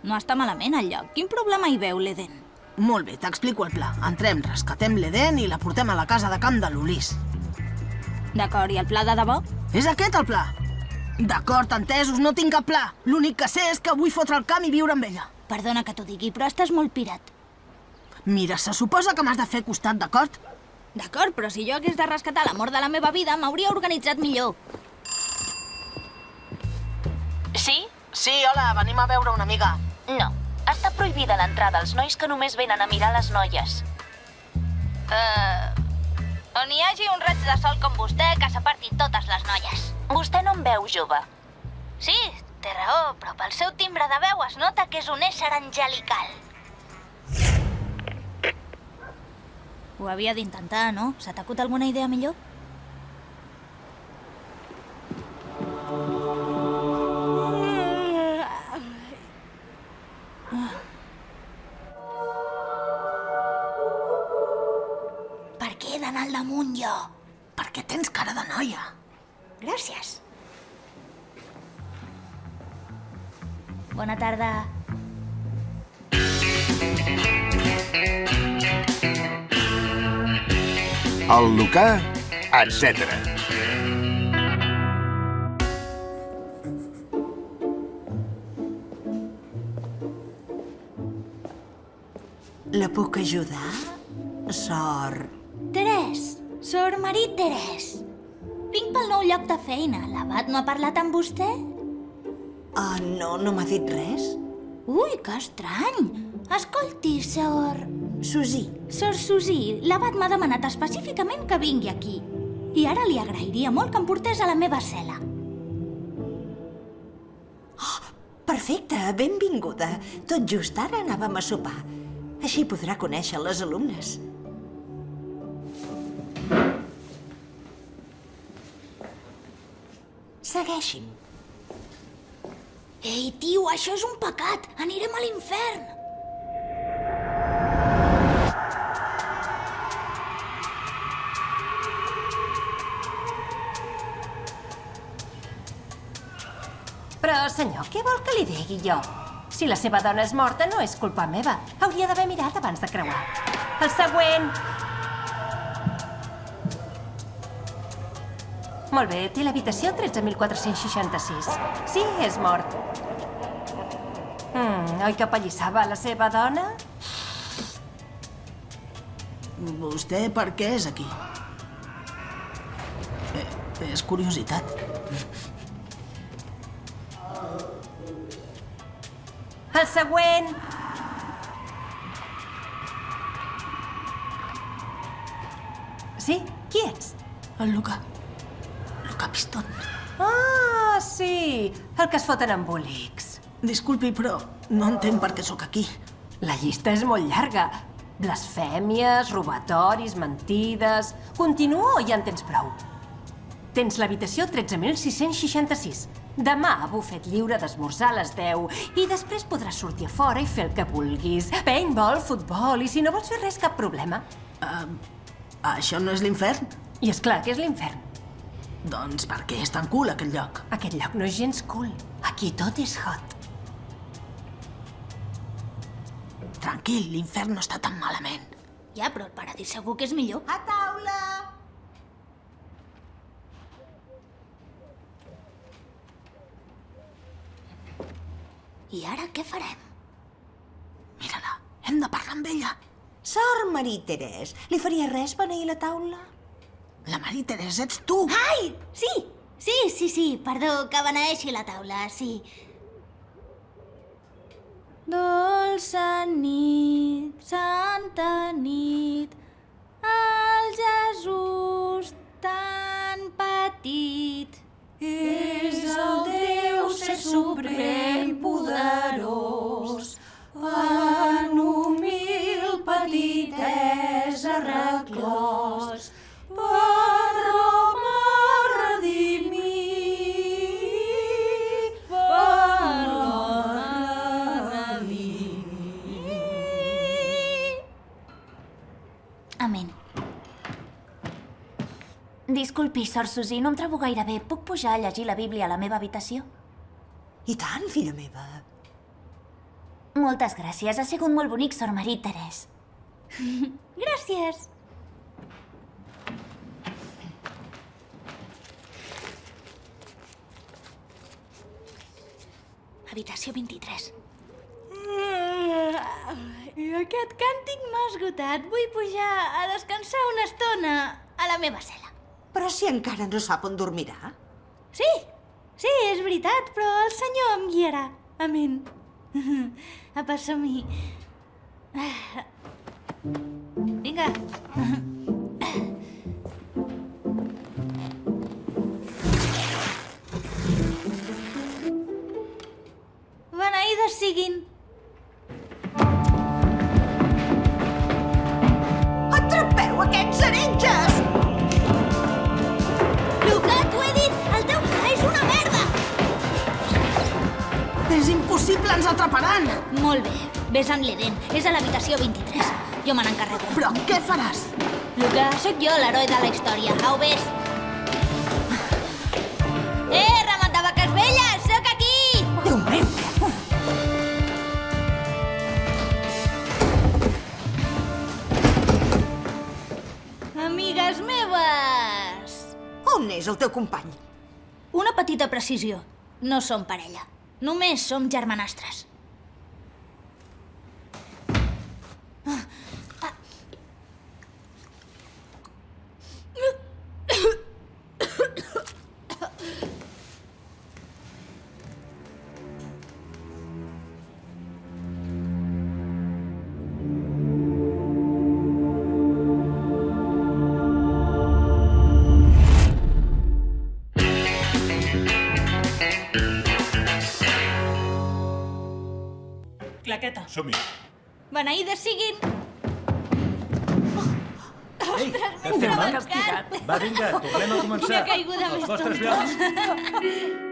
No està malament el lloc. Quin problema hi veu, l'Eden? Molt bé, t'explico el pla. Entrem, rescatem l'Eden i la portem a la casa de camp de l'Ulis. D'acord, i el pla de debò? És aquest el pla? D'acord, entesos, no tinc cap pla. L'únic que sé és que vull fotre el camp i viure amb ella. Perdona que t'ho digui, però estàs molt pirat. Mira, se suposa que m'has de fer costat, d'acord? D'acord, però si jo hagués de rescatar l'amor de la meva vida, m'hauria organitzat millor. Sí? Sí, hola, venim a veure una amiga. No. Està prohibida l'entrada als nois que només venen a mirar les noies. On hi hagi un raig de sol com vostè que s'apartin totes les noies. Vostè no em veu, jove. Sí, té raó, però pel seu timbre de veu es nota que és un ésser angelical. Ho havia d'intentar, no? S'ha t'acut alguna idea millor? Per què he d'anar al damunt jo? Perquè tens cara de noia. Gràcies. Bona tarda. El Lucà, etc. La puc ajudar, Sor? Terès, Sor Marie Terès. Vinc pel nou lloc de feina. L'abat no ha parlat amb vostè? No m'ha dit res. Ui, que estrany. Escolti, Sor... Susi. Sor Susi, l'abat m'ha demanat específicament que vingui aquí. I ara li agrairia molt que em portés a la meva cel·la. Perfecte, benvinguda. Tot just ara anàvem a sopar. Així podrà conèixer les alumnes. Segueixi'm. Ei, tio, això és un pecat. Anirem a l'infern. Però, senyor, què vol que li digui jo? Si la seva dona és morta, no és culpa meva. Hauria d'haver mirat abans de creuar. El següent! Molt bé, té l'habitació 13.466. Sí, és mort. Oi que pallissava la seva dona? Vostè per què és aquí? És curiositat. El següent! Sí? Qui ets? El Lucà. Lucà Piston. Ah, sí! El que es foten embolics. Disculpi, però no entenc per què sóc aquí. La llista és molt llarga. Blasfèmies, robatoris, mentides... Continuo o ja en tens prou? Tens l'habitació 13.666. Demà, bufet lliure d'esmorzar a les 10 i després podràs sortir a fora i fer el que vulguis. Paintball, futbol, i si no vols fer res, cap problema. Això no és l'infern? I és clar que és l'infern. Doncs per què és tan cool, aquest lloc? Aquest lloc no és gens cool. Aquí tot és hot. Tranquil, l'infern no està tan malament. Ja, però el paradís segur que és millor. A taula! I ara què farem? Mira-la, hem de parlar amb ella. Sor Marie Terès, li faria res beneir la taula? La Marie Teresa ets tu. Ai! Sí, perdó, que beneeixi la taula, sí. Dolça nit, santa nit, el Jesús tan petit. És el Déu ser suprem poderós, en humil petitesa reclòs, per l'home redimit, per l'home redimit. Amén. Disculpi, Sor Susi, no em trobo gaire bé. Puc pujar a llegir la Bíblia a la meva habitació? I tant, filla meva. Moltes gràcies, ha sigut molt bonic, Sor Marie-Thérèse. Gràcies. Habitació 23. I aquest càntic m'ha esgotat. Vull pujar a descansar una estona a la meva cel·la. Però si encara no sap on dormirà. Sí, és veritat, però el senyor em guiarà. Amén. Apa, som-hi. Vinga. Beneïdes siguin. Atrapeu aquests heretges! Luca, t'ho he dit! El teu pla és una merda! És impossible, ens atraparan! Molt bé, vés amb l'Eden. És a l'habitació 23. Jo me n'encarrego. Però què faràs? Luca, sóc jo l'heroi de la història. Au, ves. Ramat de vaques velles! Sóc aquí! Déu meu! Amigues meves! On és el teu company? Una petita precisió. No som parella. Només som germanastres. Claqueta. Som-hi. Beneïdes siguin! Ei, què fem, va? Castigat. Va, vinga, tornem a començar. Quina caiguda als més vostres tonta. llocs.